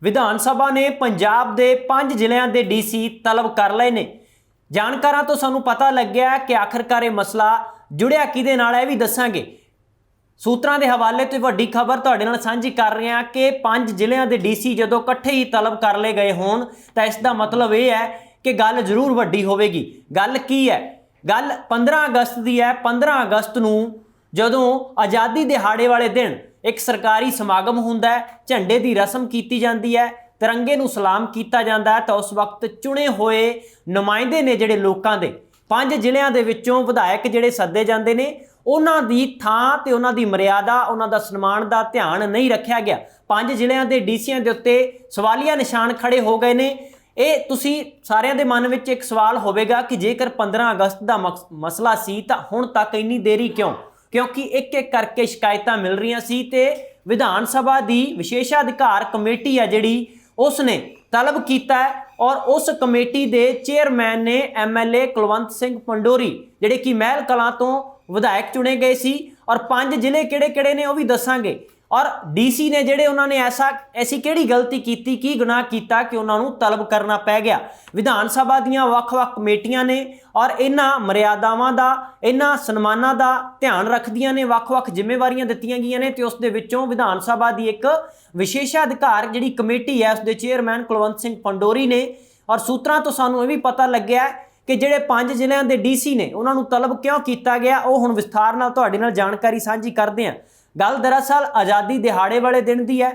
विधान सभा ने पंजाब के 5 ਜ਼ਿਲ੍ਹਿਆਂ ਦੇ ਡੀसी तलब कर लए ने। जानकारां तो सानू पता लग गया कि आखिरकार यह मसला जुड़िया किहदे नाल है, भी दसांगे। सूत्रां के हवाले तो वड्डी खबर तुहाडे नाल सांझी कर रहे हैं कि 5 ਜ਼ਿਲ੍ਹਿਆਂ ਦੇ ਡੀसी जदों इकट्ठे ही तलब कर ले गए होण तां इसका मतलब यह है कि गल जरूर वड्डी होवेगी। गल की है? गल 15 अगस्त की है। 15 अगस्त नूं जदों आज़ादी दिहाड़े वाले दिन एक सरकारी समागम हुंदा है, झंडे की रस्म की जाती है, तिरंगे नूं सलाम किया जाता है, तो उस वक्त चुने हुए नुमाइंदे ने जिहड़े लोकां दे 5 ਜ਼ਿਲ੍ਹਿਆਂ ਦੇ विचों विधायक जिहड़े सद्दे जाते हैं, उन्हां दी थां ते उन्हां दी मर्यादा, उन्हां दा सन्मान दा ध्यान नहीं रखा गया। 5 ਜ਼ਿਲ੍ਹਿਆਂ ਦੇ ਡੀਸੀਆਂ ਦੇ उत्ते सवालिया निशान खड़े हो गए ने। ਇਹ ਤੁਸੀਂ ਸਾਰਿਆਂ ਦੇ ਮਨ ਵਿੱਚ ਇੱਕ ਸਵਾਲ ਹੋਵੇਗਾ ਕਿ ਜੇਕਰ 15 ਅਗਸਤ ਦਾ ਮਸਲਾ ਸੀ ਤਾਂ ਹੁਣ ਤੱਕ ਇੰਨੀ ਦੇਰੀ ਕਿਉਂ? क्योंकि एक एक करके शिकायतां मिल रही सी ते विधान सभा की विशेषाधिकार कमेटी है जिहड़ी उसने तलब किया है और उस कमेटी के चेयरमैन ने MLA कुलवंत सिंह पंडोरी जिहड़े कि महल कलां तो विधायक चुने गए सी। और 5 ਜ਼ਿਲ੍ਹੇ किहड़े-किहड़े ने वो भी दसांगे। और DC ने जिहड़े उन्होंने ऐसी किहड़ी गलती की गुनाह किया कि उन्होंने तलब करना पै गया। विधान सभा दीयां वख-वख कमेटियां ने और इन्हां मर्यादावां दा, इन्हां सन्मानां दा ध्यान रखदियां ने, वख-वख जिम्मेवारियां दित्तियां गईयां ने ते उस दे विचों विधान सभा की एक विशेषाधिकार जिहड़ी कमेटी है उसके चेयरमैन कुलवंत सिंह पंडोरी ने। और सूत्रां तो सानूं इह भी पता लग्या कि जिहड़े 5 ਜ਼ਿਲ੍ਹਿਆਂ ਦੇ DC ने उन्होंने तलब क्यों किया गया, वो हुण विस्तार नाल तुहाडे नाल जानकारी साझी करदे हां। गल दरअसल आज़ादी दिहाड़े वाले दिन की है।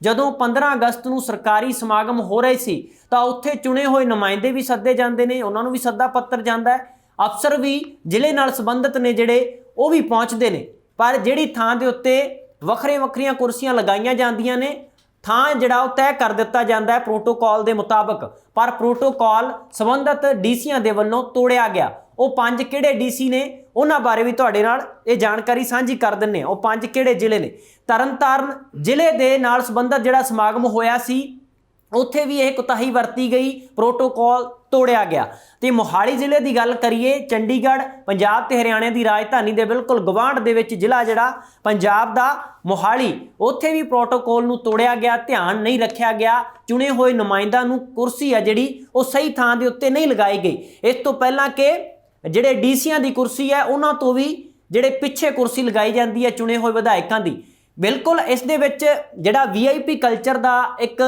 जदों 15 अगस्त नूं सरकारी समागम हो रहे सी तां उत्थे चुने हुए नुमाइंदे भी सद्दे जाते हैं, उन्होंने भी सद्दा पत्र जाता है, अफसर भी ਜ਼ਿਲ੍ਹੇ नाल संबंधित ने जिहड़े वो भी पहुँचते हैं। पर जिहड़ी थां दे उत्ते वखरियां कुर्सियां लगाईयां जांदियां ने, थां जिहड़ा वो तय कर दिता जाता है प्रोटोकॉल के मुताबक, पर प्रोटोकॉल संबंधित डीसीआं दे वल्लों तोड़िया गया। वो 5 किहड़े DC ने उन्हां बारे भी तुहाडे नाल ये जानकारी साझी कर दिंदे हां। वो 5 किहड़े ਜ਼ਿਲ੍ਹੇ ने? तरनतारन ਜ਼ਿਲ੍ਹੇ दे नाल संबंधित जिहड़ा समागम होया सी उत्थे भी यह कोताही वरती गई, प्रोटोकॉल तोड़िया गया। तो मोहाली ਜ਼ਿਲ੍ਹੇ की गल करिए, चंडीगढ़ पंजाब ते हरियाणे की राजधानी के बिल्कुल गवांढ दे विच ਜ਼ਿਲ੍ਹਾ जिहड़ा पंजाब दा मोहाली, उत्थे भी प्रोटोकॉल नूं तोड़िया गया, ध्यान नहीं रखा गया। चुने हुए नुमाइंदा नूं कुर्सी है जिहड़ी वो सही थां दे उत्ते नहीं लगाई गई। इस तो पहलां कि ਜਿਹੜੇ ਡੀਸੀਆਂ ਦੀ ਕੁਰਸੀ है ਉਹਨਾਂ ਤੋਂ ਵੀ ਜਿਹੜੇ ਪਿੱਛੇ ਕੁਰਸੀ ਲਗਾਈ ਜਾਂਦੀ ਹੈ ਚੁਣੇ ਹੋਏ ਵਿਧਾਇਕਾਂ ਦੀ। ਬਿਲਕੁਲ ਇਸ ਦੇ ਵਿੱਚ ਜਿਹੜਾ VIP ਕਲਚਰ ਦਾ ਇੱਕ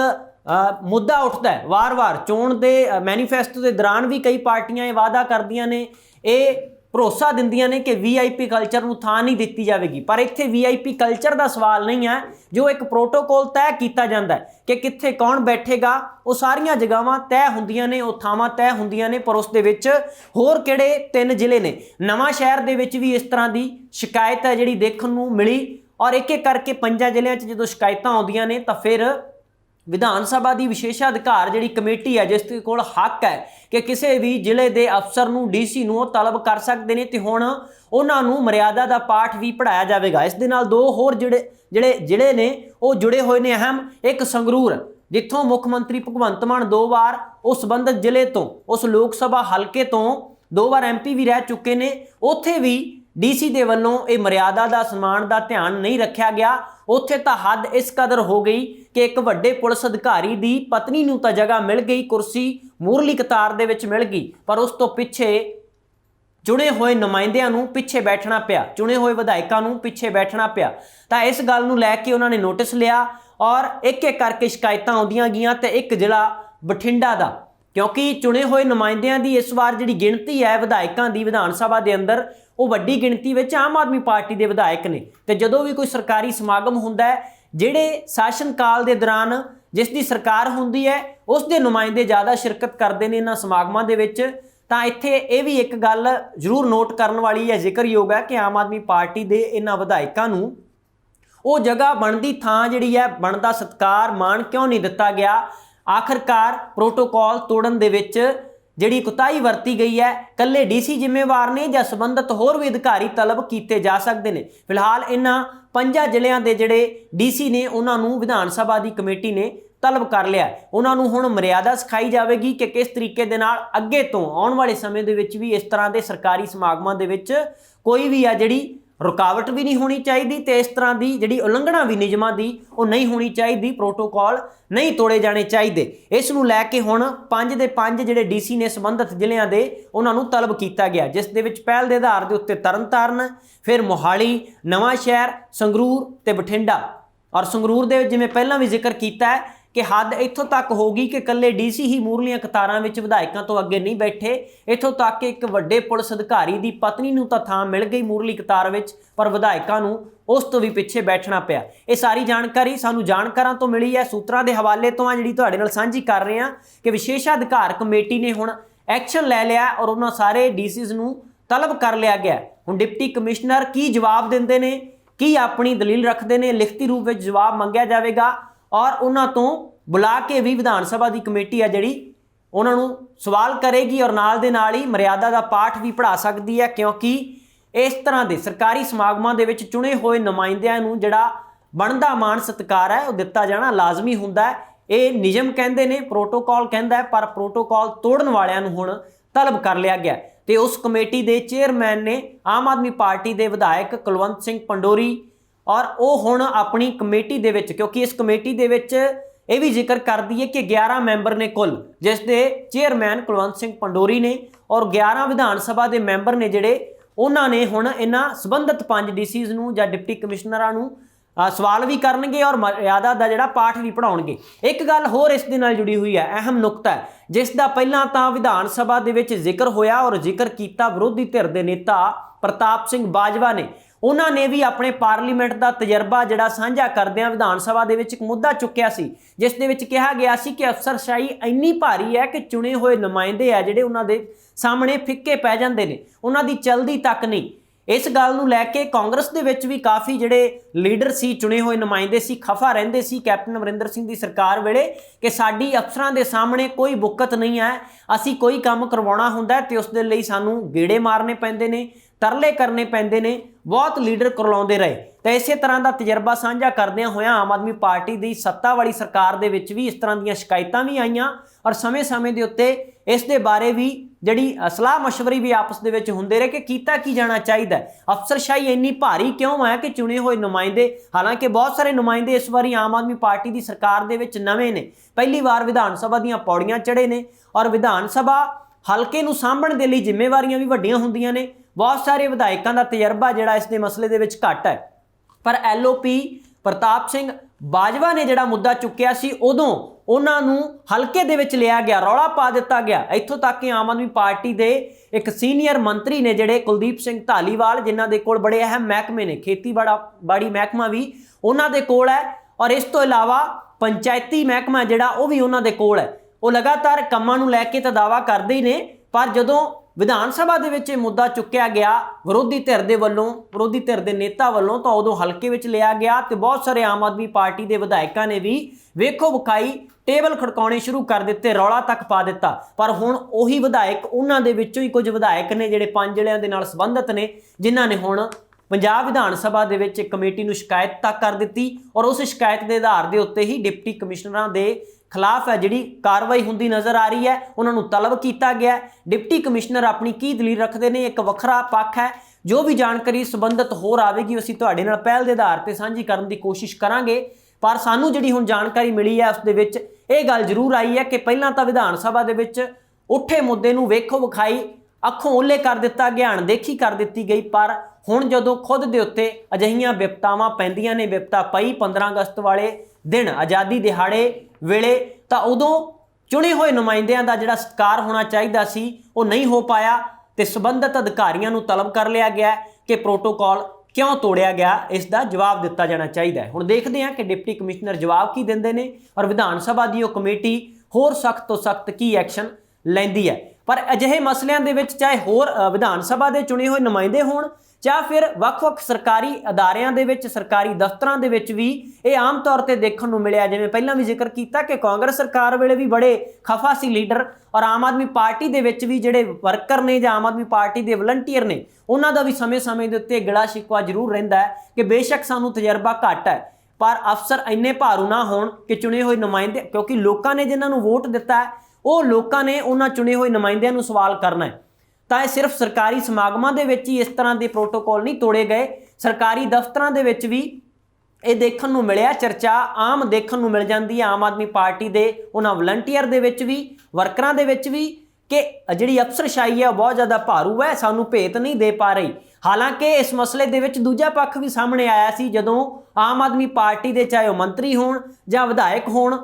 ਮੁੱਦਾ ਉੱਠਦਾ ਹੈ ਵਾਰ-ਵਾਰ। ਚੋਣ ਦੇ ਮੈਨੀਫੈਸਟੋ ਦੇ ਦੌਰਾਨ ਵੀ ਕਈ ਪਾਰਟੀਆਂ ਇਹ ਵਾਅਦਾ ਕਰਦੀਆਂ ਨੇ, ਇਹ ਭਰੋਸਾ ਦਿੰਦੀਆਂ ਨੇ कि VIP ਕਲਚਰ ਨੂੰ ਥਾਂ ਨਹੀਂ ਦਿੱਤੀ ਜਾਵੇਗੀ। ਪਰ ਇੱਥੇ VIP ਕਲਚਰ ਦਾ ਸਵਾਲ ਨਹੀਂ ਹੈ, ਜੋ ਇੱਕ ਪ੍ਰੋਟੋਕੋਲ ਤੈਅ ਕੀਤਾ ਜਾਂਦਾ ਹੈ ਕਿ ਕਿੱਥੇ ਕੌਣ ਬੈਠੇਗਾ। ਉਹ ਸਾਰੀਆਂ ਜਗ੍ਹਾਵਾਂ ਤੈਅ ਹੁੰਦੀਆਂ ਨੇ, ਉਹ ਥਾਵਾਂ ਤੈਅ ਹੁੰਦੀਆਂ ਨੇ। ਪਰ ਉਸ ਦੇ ਵਿੱਚ ਹੋਰ ਕਿਹੜੇ 3 ਜ਼ਿਲ੍ਹੇ ਨੇ? ਨਵਾਂ ਸ਼ਹਿਰ ਦੇ ਵਿੱਚ ਵੀ ਇਸ ਤਰ੍ਹਾਂ ਦੀ ਸ਼ਿਕਾਇਤ ਹੈ ਜਿਹੜੀ ਦੇਖਣ ਨੂੰ ਮਿਲੀ। और एक एक करके 5 ਜ਼ਿਲ੍ਹਿਆਂ 'ਚ ਜਦੋਂ ਸ਼ਿਕਾਇਤਾਂ ਆਉਂਦੀਆਂ ਨੇ ਤਾਂ ਫਿਰ विधान सभा की विशेषाधिकार जिहड़ी कमेटी है जिसके कोल हक है कि किसी भी ਜ਼ਿਲ੍ਹੇ के अफसर नूं DC नूं तलब कर सकते हैं, तो हुण उन्हां नूं मर्यादा का पाठ भी पढ़ाया जाएगा। इस दे नाल 2 होर जिहड़े ਜ਼ਿਲ੍ਹੇ ने वो जुड़े हुए ने अहम। एक संगरूर जिथों मुख मंत्री भगवंत मान 2 वार उस संबंधित ਜ਼ਿਲ੍ਹੇ तो उस लोक सभा हल्के तो 2 बार MP भी रह चुके ने, उत्थे भी DC दे वल्लों ये मर्यादा का सन्मान का ध्यान नहीं रखा गया। उत्थे तां हद इस कदर हो गई कि एक वड्डे पुलिस अधिकारी की पत्नी नूं तां जगह मिल गई, कुर्सी मूरली कतार दे विच मिल गई, पर उस तो पिछे चुने हुए नुमाइंदियां नूं पिछे बैठना पिया, चुने हुए विधायकां नूं पिछे बैठना पिया। तां इस गल नूं लैके उन्होंने नोटिस लिया और एक एक करके शिकायतां आउंदियां गईयां। ते एक ਜ਼ਿਲ੍ਹਾ बठिंडा दा, क्योंकि चुने हुए नुमाइंदियां की इस बार जिहड़ी गिणती है विधायकों की विधान सभा के अंदर वो वड्डी गिणती में आम आदमी पार्टी के विधायक ने। तो जदों भी कोई सरकारी समागम हुंदा है, जिहड़े शासन काल के दौरान जिस दी सरकार हुंदी है उस दे नुमाइंदे ज़्यादा शिरकत करते हैं इन्हां समागमां दे विच। तां इत्थे ये भी एक गल जरूर नोट करन वाली है, जिक्रयोग है कि आम आदमी पार्टी के इन्हां विधायकां नूं वो जगह बनदी थां जिहड़ी है बनदा सत्कार मान क्यों नहीं दिता गया? आखिरकार प्रोटोकॉल तोड़न दे विच जिहड़ी कोताही वरती गई है, कल्ले DC जिम्मेवार ने या संबंधित होर भी अधिकारी तलब किए जा सकते हैं। फिलहाल इन्हां 5 ਜ਼ਿਲ੍ਹਿਆਂ ਦੇ ਜਿਹੜੇ DC ने उन्होंने विधान सभा की कमेटी ने तलब कर लिया। उन्होंने हुण मर्यादा सिखाई जाएगी कि किस तरीके दे नाल अगे तो आने वाले समय दे विच भी इस तरह के सरकारी समागमां दे विच कोई भी आ जिहड़ी रुकावट भी नहीं होनी चाहिए तो इस तरह की जिहड़ी उलंघना भी नियमां दी वो नहीं होनी चाहिए, प्रोटोकॉल नहीं तोड़े जाने चाहिए। इस नूं लैके हुण 5 ਦੇ 5 जिहड़े DC ने संबंधित ਜ਼ਿਲ੍ਹਿਆਂ ਦੇ उन्हां नूं तलब किया गया, जिस दे विच पहल के आधार के उत्ते तरनतारन, फिर मोहाली, नवांशहर, संगरूर ते बठिंडा। और संगरूर दे जिवें पहलां भी जिक्र किया है कि हद इत्थों तक होगी कि कल्ले DC ही मूरलियां कतारां विच विधायकां तो अगे नहीं बैठे। इत्थों तक कि एक वड्डे पुलिस अधिकारी की पत्नी नूं तां थां मिल गई मूरली कतार विच, पर विधायकां नूं उस तो भी पिछे बैठना पिया। ये सारी जानकारी सानूं जाणकारां तो मिली है, सूत्रां दे हवाले तो जिहड़ी तुहाडे नाल साझी कर रहे हैं कि विशेषाधिकार कमेटी ने हुण एक्शन लै लिया और उन्हां सारे DCs नूं तलब कर लिया गया। हुण डिप्टी कमिश्नर की जवाब दिंदे ने, की अपनी दलील रखते हैं, लिखती रूप में जवाब मंगया जाएगा और उन्हां तो बुला के भी विधान सभा की कमेटी है जिहड़ी उन्हां नूं सवाल करेगी और नाल दे नाल ही मर्यादा का पाठ भी पढ़ा सकती है, क्योंकि इस तरह के सरकारी समागमां दे विच चुने हुए नुमाइंदियां नूं जिहड़ा बनदा मान सत्कार है वो दिता जाना लाजमी हुंदा है। ये नियम कहंदे ने, प्रोटोकॉल कहंदा है, पर प्रोटोकॉल तोड़न वालियां नूं हुण तलब कर लिया गया। तो उस कमेटी के चेयरमैन ने आम आदमी पार्टी के विधायक कुलवंत सिंह पंडोरी, और वो हुण अपनी कमेटी दे विच, क्योंकि इस कमेटी दे विच ये भी जिक्र कर दी है कि 11 मैंबर ने कुल, जिस दे चेयरमैन कुलवंत सिंह पंडोरी ने और 11 विधान सभा के मैंबर ने जिहड़े उन्होंने हुण इन्हां संबंधित 5 DCs नूं जां डिप्टी कमिश्नरां नूं सवाल भी करनगे और मर्यादा का जिहड़ा पाठ भी पढ़ाउणगे। एक गल होर इस दे नाल जुड़ी हुई है, अहम नुकता है, जिसका पहलां तां विधान सभा दे विच जिक्र होया और जिक्र किया विरोधी धिर दे नेता प्रताप सिंह बाजवा ने। उन्होंने भी अपने पार्लीमेंट का तजर्बा जिहड़ा साझा करदिआं विधान सभा दे विच एक मुद्दा चुक्या सी, जिस दे विच कहा गया सी कि अफसरशाही इन्नी भारी है कि चुने हुए नुमाइंदे आ जिहड़े उन्हां दे सामने फिक्के पै जांदे ने, उन्हां दी चलदी तक नहीं। इस गल नूं लैके कांग्रेस दे विच भी काफ़ी जिहड़े लीडर सी, चुने हुए नुमाइंदे सी, खफा रहिंदे सी कैप्टन अमरिंदर सिंह दी सरकार वेले कि साडी अफसरां दे सामने कोई बुक्कत नहीं है, असीं कोई काम करवाउणा हुंदा ते उस दे लई सानूं गेड़े मारने पैंदे ने, तरले करने पैंदे ने, बहुत लीडर करलाउंदे रहे। तो इस तरह का तजर्बा साझा करदिआं होइआं आम आदमी पार्टी की सत्ता वाली सरकार दे विच भी इस तरह दीआं शिकायतां भी आईआं और समय समय के उत्ते इस दे बारे भी जिहड़ी सलाह मशवरे भी आपस दे विच हुंदे रहे कि कीता की जाना चाहिए। अफसरशाही इन्नी भारी क्यों है कि चुने हुए नुमाइंदे, हालांकि बहुत सारे नुमाइंदे इस बारी आम आदमी पार्टी की सरकार दे विच नवें ने, पहली बार विधान सभा दीआं पौड़ियां चढ़े ने और विधान सभा हलके नूं सांभण दे लई जिम्मेवारियां भी वड्डियां हुंदियां ने। बहुत सारे विधायकों का तजर्बा जिहड़ा इस दे मसले दे विच घट है, पर LOP प्रताप सिंह बाजवा ने जिहड़ा मुद्दा चुक्या सी उदों उन्हां नूं हलके दे विच लिया गया, रौला पा दिता गया। इत्थों तक कि आम आदमी पार्टी के एक सीनियर मंत्री ने जिहड़े कुलदीप सिंह धालीवाल, जिन्हां दे कोल बड़े अहम महकमे ने, खेतीबाड़ी महकमा भी उन्हां दे कोल है और इस तो इलावा पंचायती महकमा जिहड़ा वो भी उन्हां दे कोल है। वो लगातार कामां नूं लैके तां दावा करदे ही ने, पर जदों विधान सभा दे विच मुद्दा चुक्या गया विरोधी धिर दे वल्लों, विरोधी धिर दे नेता वल्लों, तो उदों हलके विच लिया गया तो बहुत सारे आम आदमी पार्टी के विधायकों ने भी वेखो विखाई टेबल खड़काने शुरू कर दिते, रौला तक पा दिता। पर हुण उही विधायक, उन्हां दे विचों ही कुछ विधायक ने जिहड़े 5 ਜ਼ਿਲ੍ਹਿਆਂ दे नाल संबंधित ने, जिन्हां ने हुण पंजाब विधान सभा दे विच एक कमेटी नूं शिकायत तक कर दित्ती और उस शिकायत के आधार के उत्ते ही डिप्टी कमिश्नरां दे खिलाफ है जिहड़ी कार्रवाई हुंदी नज़र आ रही है, उन्होंने तलब किया गया। डिप्टी कमिश्नर अपनी की दलील रखते हैं, एक वखरा पक्ष है। जो भी जानकारी संबंधित होर आवेगी असीं तुहाडे नाल पहल के आधार पर साझी करने की कोशिश करांगे, पर सानूं जिहड़ी हुण जानकारी मिली है उस दे विच ये गल जरूर आई है कि पहलां तां विधान सभा दे विच उठे मुद्दे नूं वेखो विखाई अखों ओले कर दिता गया, अणदेखी कर दित्ती गई। पर हुण जदों खुद दे उत्ते अजिहियां विपतावां पैंदियां ने, विपता पई 15 अगस्त वाले दिन आज़ादी दिहाड़े वेले, तां उदों चुने हुए नुमाइंदियां दा जिहड़ा सत्कार होना चाहिदा सी वो नहीं हो पाया ते संबंधित अधिकारियों नूं तलब कर लिया गया कि प्रोटोकॉल क्यों तोड़िया गया, इसका जवाब दिता जाना चाहिए। हुण देखते हैं कि डिप्टी कमिश्नर जवाब की दिंदे ने और विधान सभा की कमेटी होर सख्त तो सख्त की एक्शन लैंदी है। पर अजिहे मसलियां दे विच चाहे होर विधान सभा के चुने हुए नुमाइंदे होण चाहे फिर ਵੱਖ-ਵੱਖ सरकारी अदारियां दे विच, सरकारी दफ्तरां दे विच भी ये आम तौर पर देखने को मिलिया। जिवें पहलां भी जिक्र किया कि कांग्रेस सरकार वेले भी बड़े खफा सी लीडर और आम आदमी पार्टी दे विच भी जिहड़े वर्कर ने जां आम आदमी पार्टी के वलंटीयर ने, उन्हां दा भी समय समय के उत्ते गिला शिकवा जरूर रहिंदा है कि बेशक सानूं तजर्बा घट है पर अफसर इन्ने भारू ना होण कि चुने हुए नुमाइंदे, क्योंकि लोगों ने जिन्हां नूं वोट दिता है वो लोगों ने उन्हां चुने हुए नुमाइंदियां नूं सवाल करना है। तो यह सिर्फ सरकारी समागमां दे विच ही इस तरह के प्रोटोकॉल नहीं तोड़े गए, ਸਰਕਾਰੀ ਦਫ਼ਤਰਾਂ ਦੇ ਵਿੱਚ ਵੀ ਇਹ ਦੇਖਣ ਨੂੰ ਮਿਲਿਆ। ਚਰਚਾ ਆਮ ਦੇਖਣ ਨੂੰ ਮਿਲ ਜਾਂਦੀ ਹੈ ਆਮ ਆਦਮੀ ਪਾਰਟੀ ਦੇ ਉਹਨਾਂ ਵਲੰਟੀਅਰ ਦੇ ਵਿੱਚ ਵੀ, ਵਰਕਰਾਂ ਦੇ ਵਿੱਚ ਵੀ, ਕਿ ਜਿਹੜੀ ਅਫਸਰਸ਼ਾਹੀ ਹੈ ਉਹ ਬਹੁਤ ਜ਼ਿਆਦਾ ਭਾਰੂ ਹੈ, ਸਾਨੂੰ ਭੇਤ ਨਹੀਂ ਦੇ ਪਾ ਰਹੀ। ਹਾਲਾਂਕਿ ਇਸ ਮਸਲੇ ਦੇ ਵਿੱਚ ਦੂਜਾ ਪੱਖ ਵੀ ਸਾਹਮਣੇ ਆਇਆ ਸੀ, ਜਦੋਂ ਆਮ ਆਦਮੀ ਪਾਰਟੀ ਦੇ ਚਾਹੇ ਉਹ ਮੰਤਰੀ ਹੋਣ ਜਾਂ ਵਿਧਾਇਕ ਹੋਣ,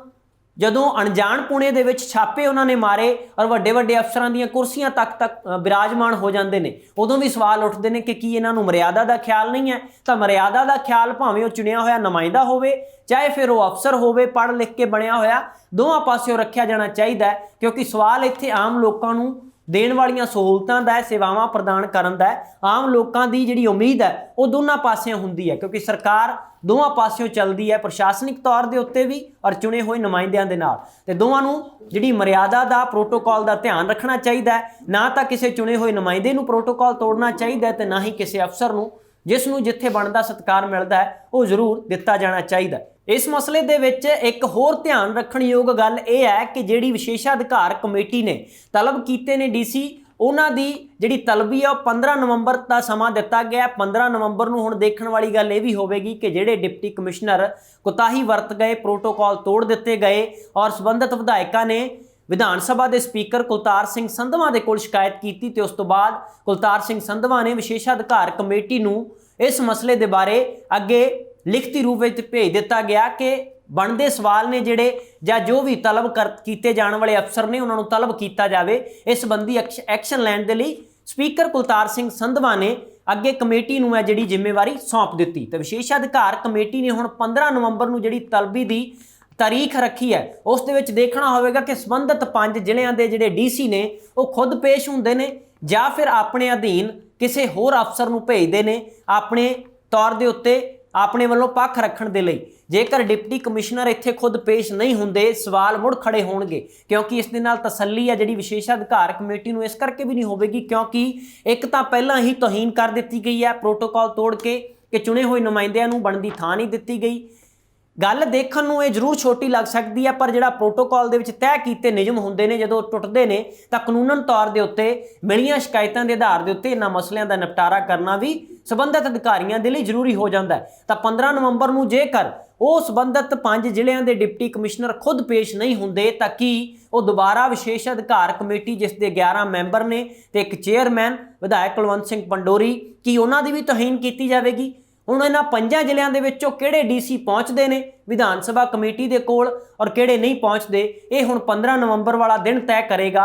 ਜਦੋਂ ਅਣਜਾਣ ਪੁਣੇ ਦੇ ਵਿੱਚ ਛਾਪੇ ਉਹਨਾਂ ਨੇ ਮਾਰੇ ਔਰ ਵੱਡੇ ਵੱਡੇ ਅਫਸਰਾਂ ਦੀਆਂ ਕੁਰਸੀਆਂ ਤੱਕ ਬਿਰਾਜਮਾਨ ਹੋ ਜਾਂਦੇ ਨੇ, ਉਦੋਂ ਵੀ ਸਵਾਲ ਉੱਠਦੇ ਨੇ ਕਿ ਕੀ ਇਹਨਾਂ ਨੂੰ ਮਰਿਆਦਾ ਦਾ ਖਿਆਲ ਨਹੀਂ ਹੈ। ਤਾਂ ਮਰਿਆਦਾ ਦਾ ਖਿਆਲ ਭਾਵੇਂ ਉਹ ਚੁਣਿਆ ਹੋਇਆ ਨੁਮਾਇੰਦਾ ਹੋਵੇ, ਚਾਹੇ ਫਿਰ ਉਹ ਅਫਸਰ ਹੋਵੇ ਪੜ੍ਹ ਲਿਖ ਕੇ ਬਣਿਆ ਹੋਇਆ, ਦੋਵਾਂ ਪਾਸਿਓਂ ਰੱਖਿਆ ਜਾਣਾ ਚਾਹੀਦਾ ਹੈ। ਕਿਉਂਕਿ ਸਵਾਲ ਇੱਥੇ ਆਮ ਲੋਕਾਂ ਨੂੰ ਦੇਣ ਵਾਲੀਆਂ ਸਹੂਲਤਾਂ ਦਾ, ਸੇਵਾਵਾਂ ਪ੍ਰਦਾਨ ਕਰਨ ਦਾ, ਆਮ ਲੋਕਾਂ ਦੀ ਜਿਹੜੀ ਉਮੀਦ ਹੈ ਉਹ ਦੋਨਾਂ ਪਾਸਿਓਂ ਹੁੰਦੀ ਹੈ, ਕਿਉਂਕਿ ਸਰਕਾਰ ਦੋਵਾਂ ਪਾਸਿਓਂ ਚੱਲਦੀ ਹੈ, ਪ੍ਰਸ਼ਾਸਨਿਕ ਤੌਰ ਦੇ ਉੱਤੇ ਵੀ ਔਰ ਚੁਣੇ ਹੋਏ ਨੁਮਾਇੰਦਿਆਂ ਦੇ ਨਾਲ। ਤੇ ਦੋਵਾਂ ਨੂੰ ਜਿਹੜੀ ਮਰਿਆਦਾ ਦਾ, ਪ੍ਰੋਟੋਕਾਲ ਦਾ ਧਿਆਨ ਰੱਖਣਾ ਚਾਹੀਦਾ ਹੈ। ਨਾ ਤਾਂ ਕਿਸੇ ਚੁਣੇ ਹੋਏ ਨੁਮਾਇੰਦੇ ਨੂੰ ਪ੍ਰੋਟੋਕਾਲ ਤੋੜਨਾ ਚਾਹੀਦਾ ਹੈ ਤੇ ਨਾ ਹੀ ਕਿਸੇ ਅਫਸਰ ਨੂੰ, ਜਿਸ ਨੂੰ ਜਿੱਥੇ ਬਣਦਾ ਸਤਿਕਾਰ ਮਿਲਦਾ ਹੈ ਉਹ ਜ਼ਰੂਰ ਦਿੱਤਾ ਜਾਣਾ ਚਾਹੀਦਾ। ਇਸ ਮਸਲੇ ਦੇ ਵਿੱਚ ਇੱਕ ਹੋਰ ਧਿਆਨ ਰੱਖਣਯੋਗ ਗੱਲ ਇਹ ਹੈ ਕਿ ਜਿਹੜੀ ਵਿਸ਼ੇਸ਼ਾਧਿਕਾਰ ਕਮੇਟੀ ਨੇ ਤਲਬ ਕੀਤੇ ਨੇ ਡੀਸੀ, ਉਹਨਾਂ ਦੀ ਜਿਹੜੀ ਤਲਬੀ ਆ ਉਹ 15 ਨਵੰਬਰ ਦਾ ਸਮਾਂ ਦਿੱਤਾ ਗਿਆ। 15 ਨਵੰਬਰ ਨੂੰ ਹੁਣ ਦੇਖਣ ਵਾਲੀ ਗੱਲ ਇਹ ਵੀ ਹੋਵੇਗੀ ਕਿ ਜਿਹੜੇ ਡਿਪਟੀ ਕਮਿਸ਼ਨਰ ਕੁਤਾਹੀ ਵਰਤ ਗਏ, ਪ੍ਰੋਟੋਕਾਲ ਤੋੜ ਦਿੱਤੇ ਗਏ ਔਰ ਸੰਬੰਧਿਤ ਵਿਧਾਇਕਾਂ ਨੇ ਵਿਧਾਨ ਸਭਾ ਦੇ ਸਪੀਕਰ ਕੁਲਤਾਰ ਸਿੰਘ ਸੰਧਵਾ ਦੇ ਕੋਲ ਸ਼ਿਕਾਇਤ ਕੀਤੀ ਤੇ ਉਸ ਤੋਂ ਬਾਅਦ ਕੁਲਤਾਰ ਸਿੰਘ ਸੰਧਵਾ ਨੇ ਵਿਸ਼ੇਸ਼ਾਧਿਕਾਰ ਕਮੇਟੀ ਨੂੰ ਇਸ ਮਸਲੇ ਦੇ ਬਾਰੇ ਅੱਗੇ ਲਿਖਤੀ ਰੂਪ ਵਿੱਚ ਭੇਜ ਦਿੱਤਾ ਗਿਆ ਕਿ ਬਣਦੇ ਸਵਾਲ ਨੇ ਜਿਹੜੇ ਜਾਂ ਜੋ ਵੀ ਤਲਬ ਕੀਤੇ ਜਾਣ ਵਾਲੇ ਅਫਸਰ ਨੇ ਉਹਨਾਂ ਨੂੰ ਤਲਬ ਕੀਤਾ ਜਾਵੇ। ਇਸ ਸੰਬੰਧੀ ਐਕਸ਼ਨ ਲੈਣ ਦੇ ਲਈ ਸਪੀਕਰ ਕੁਲਤਾਰ ਸਿੰਘ ਸੰਧਵਾ ਨੇ ਅੱਗੇ ਕਮੇਟੀ ਨੂੰ ਇਹ ਜਿਹੜੀ ਜ਼ਿੰਮੇਵਾਰੀ ਸੌਂਪ ਦਿੱਤੀ ਤੇ ਵਿਸ਼ੇਸ਼ਾਧਿਕਾਰ ਕਮੇਟੀ ਨੇ ਹੁਣ 15 ਨਵੰਬਰ ਨੂੰ ਜਿਹੜੀ ਤਲਬੀ ਦੀ ਤਾਰੀਖ ਰੱਖੀ ਹੈ, ਉਸ ਦੇ ਵਿੱਚ ਦੇਖਣਾ ਹੋਵੇਗਾ ਕਿ ਸੰਬੰਧਿਤ 5 ਜ਼ਿਲ੍ਹਿਆਂ ਦੇ ਜਿਹੜੇ ਡੀਸੀ ਨੇ ਉਹ ਖੁਦ ਪੇਸ਼ ਹੁੰਦੇ ਨੇ ਜਾਂ ਫਿਰ ਆਪਣੇ ਅਧੀਨ ਕਿਸੇ ਹੋਰ ਅਫਸਰ ਨੂੰ ਭੇਜਦੇ ਨੇ ਆਪਣੇ ਤੌਰ ਦੇ ਉੱਤੇ ਆਪਣੇ ਵੱਲੋਂ ਪੱਖ ਰੱਖਣ ਦੇ ਲਈ। ਜੇਕਰ ਡਿਪਟੀ ਕਮਿਸ਼ਨਰ ਇੱਥੇ ਖੁਦ ਪੇਸ਼ ਨਹੀਂ ਹੁੰਦੇ, ਸਵਾਲ ਮੁੜ ਖੜੇ ਹੋਣਗੇ, ਕਿਉਂਕਿ ਇਸ ਦੇ ਨਾਲ ਤਸੱਲੀ ਹੈ ਜਿਹੜੀ ਵਿਸ਼ੇਸ਼ਾਧਿਕਾਰ ਕਮੇਟੀ ਨੂੰ ਇਸ ਕਰਕੇ ਵੀ ਨਹੀਂ ਹੋਵੇਗੀ ਕਿਉਂਕਿ ਇੱਕ ਤਾਂ ਪਹਿਲਾਂ ਹੀ ਤੋਹੀਨ ਕਰ ਦਿੱਤੀ ਗਈ ਹੈ ਪ੍ਰੋਟੋਕਾਲ ਤੋੜ ਕੇ ਕਿ ਚੁਣੇ ਹੋਏ ਨੁਮਾਇੰਦਿਆਂ ਨੂੰ ਬਣਦੀ ਥਾਂ ਨਹੀਂ ਦਿੱਤੀ ਗਈ। ਗੱਲ ਦੇਖਣ ਨੂੰ ਇਹ ਜ਼ਰੂਰ ਛੋਟੀ ਲੱਗ ਸਕਦੀ ਹੈ, ਪਰ ਜਿਹੜਾ ਪ੍ਰੋਟੋਕਾਲ ਦੇ ਵਿੱਚ ਤੈਅ ਕੀਤੇ ਨਿਯਮ ਹੁੰਦੇ ਨੇ ਜਦੋਂ ਟੁੱਟਦੇ ਨੇ ਤਾਂ ਕਾਨੂੰਨਨ ਤੌਰ ਦੇ ਉੱਤੇ ਮਿਲੀਆਂ ਸ਼ਿਕਾਇਤਾਂ ਦੇ ਆਧਾਰ ਦੇ ਉੱਤੇ ਇਹਨਾਂ ਮਸਲਿਆਂ ਦਾ ਨਿਪਟਾਰਾ ਕਰਨਾ ਵੀ ਸੰਬੰਧਿਤ ਅਧਿਕਾਰੀਆਂ ਦੇ ਲਈ ਜ਼ਰੂਰੀ ਹੋ ਜਾਂਦਾ ਹੈ। ਤਾਂ 15 ਨਵੰਬਰ ਨੂੰ ਜੇਕਰ ਉਹ ਸੰਬੰਧਿਤ 5 ਜ਼ਿਲ੍ਹਿਆਂ ਦੇ ਡਿਪਟੀ ਕਮਿਸ਼ਨਰ ਖੁਦ ਪੇਸ਼ ਨਹੀਂ ਹੁੰਦੇ ਤਾਂ ਕੀ ਉਹ ਦੁਬਾਰਾ ਵਿਸ਼ੇਸ਼ ਅਧਿਕਾਰ ਕਮੇਟੀ ਜਿਸ ਦੇ 11 ਮੈਂਬਰ ਨੇ ਤੇ ਇੱਕ ਚੇਅਰਮੈਨ ਵਿਧਾਇਕ ਕੁਲਵੰਤ ਸਿੰਘ ਪੰਡੋਰੀ, ਕੀ ਉਹਨਾਂ ਦੀ ਵੀ ਤੋਹੀਨ ਕੀਤੀ ਜਾਵੇਗੀ? ਹੁਣ ਇਹਨਾਂ 5 ਜ਼ਿਲ੍ਹਿਆਂ ਦੇ ਵਿੱਚੋਂ ਕਿਹੜੇ ਡੀਸੀ ਪਹੁੰਚਦੇ ਨੇ ਵਿਧਾਨ ਸਭਾ ਕਮੇਟੀ ਦੇ ਕੋਲ ਔਰ ਕਿਹੜੇ ਨਹੀਂ ਪਹੁੰਚਦੇ, ਇਹ ਹੁਣ 15 ਨਵੰਬਰ ਵਾਲਾ ਦਿਨ ਤੈਅ ਕਰੇਗਾ।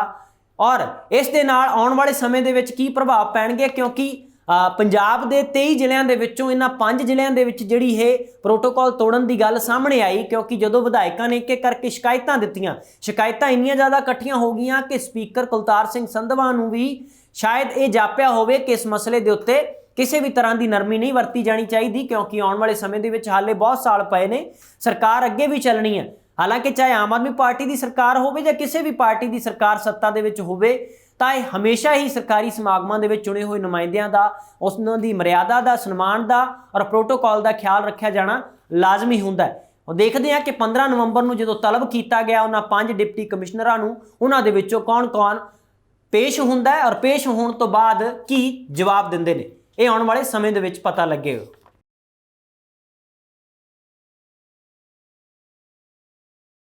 ਔਰ ਇਸ ਦੇ ਨਾਲ ਆਉਣ ਵਾਲੇ ਸਮੇਂ ਦੇ ਵਿੱਚ ਕੀ ਪ੍ਰਭਾਵ ਪੈਣਗੇ, ਕਿਉਂਕਿ ਪੰਜਾਬ ਦੇ 23 ਜ਼ਿਲ੍ਹਿਆਂ ਦੇ ਵਿੱਚੋਂ ਇਹਨਾਂ 5 ਜ਼ਿਲ੍ਹਿਆਂ ਦੇ ਵਿੱਚ ਜਿਹੜੀ ਇਹ ਪ੍ਰੋਟੋਕਾਲ ਤੋੜਨ ਦੀ ਗੱਲ ਸਾਹਮਣੇ ਆਈ, ਕਿਉਂਕਿ ਜਦੋਂ ਵਿਧਾਇਕਾਂ ਨੇ ਇੱਕ ਇੱਕ ਕਰਕੇ ਸ਼ਿਕਾਇਤਾਂ ਦਿੱਤੀਆਂ, ਸ਼ਿਕਾਇਤਾਂ ਇੰਨੀਆਂ ਜ਼ਿਆਦਾ ਇਕੱਠੀਆਂ ਹੋ ਗਈਆਂ ਕਿ ਸਪੀਕਰ ਕੁਲਤਾਰ ਸਿੰਘ ਸੰਧਵਾ ਨੂੰ ਵੀ ਸ਼ਾਇਦ ਇਹ ਜਾਪਿਆ ਹੋਵੇ ਕਿ ਇਸ ਮਸਲੇ ਦੇ ਉੱਤੇ ਕਿਸੇ ਵੀ ਤਰ੍ਹਾਂ ਦੀ ਨਰਮੀ ਨਹੀਂ ਵਰਤੀ ਜਾਣੀ ਚਾਹੀਦੀ, ਕਿਉਂਕਿ ਆਉਣ ਵਾਲੇ ਸਮੇਂ ਦੇ ਵਿੱਚ ਹਾਲੇ ਬਹੁਤ ਸਾਲ ਪਏ ਨੇ, ਸਰਕਾਰ ਅੱਗੇ ਵੀ ਚੱਲਣੀ ਹੈ। ਹਾਲਾਂਕਿ ਚਾਹੇ ਆਮ ਆਦਮੀ ਪਾਰਟੀ ਦੀ ਸਰਕਾਰ ਹੋਵੇ ਜਾਂ ਕਿਸੇ ਵੀ ਪਾਰਟੀ ਦੀ ਸਰਕਾਰ ਸੱਤਾ ਦੇ ਵਿੱਚ ਹੋਵੇ, ਤਾਂ ਇਹ ਹਮੇਸ਼ਾ ਹੀ ਸਰਕਾਰੀ ਸਮਾਗਮਾਂ ਦੇ ਵਿੱਚ ਚੁਣੇ ਹੋਏ ਨੁਮਾਇੰਦਿਆਂ ਦਾ, ਉਹਨਾਂ ਦੀ ਮਰਿਆਦਾ ਦਾ, ਸਨਮਾਨ ਦਾ ਔਰ ਪ੍ਰੋਟੋਕਾਲ ਦਾ ਖਿਆਲ ਰੱਖਿਆ ਜਾਣਾ ਲਾਜ਼ਮੀ ਹੁੰਦਾ ਹੈ। ਉਹ ਦੇਖਦੇ ਹਾਂ ਕਿ 15 ਨਵੰਬਰ ਨੂੰ ਜਦੋਂ ਤਲਬ ਕੀਤਾ ਗਿਆ ਉਹਨਾਂ 5 ਡਿਪਟੀ ਕਮਿਸ਼ਨਰਾਂ ਨੂੰ, ਉਹਨਾਂ ਦੇ ਵਿੱਚੋਂ ਕੌਣ-ਕੌਣ ਪੇਸ਼ ਹੁੰਦਾ ਹੈ ਔਰ ਪੇਸ਼ ਹੋਣ ਤੋਂ ਬਾਅਦ ਕੀ ਜਵਾਬ ਦਿੰਦੇ ਨੇ, ਇਹ ਆਉਣ ਵਾਲੇ ਸਮੇਂ ਦੇ ਵਿੱਚ ਪਤਾ ਲੱਗੇਗਾ।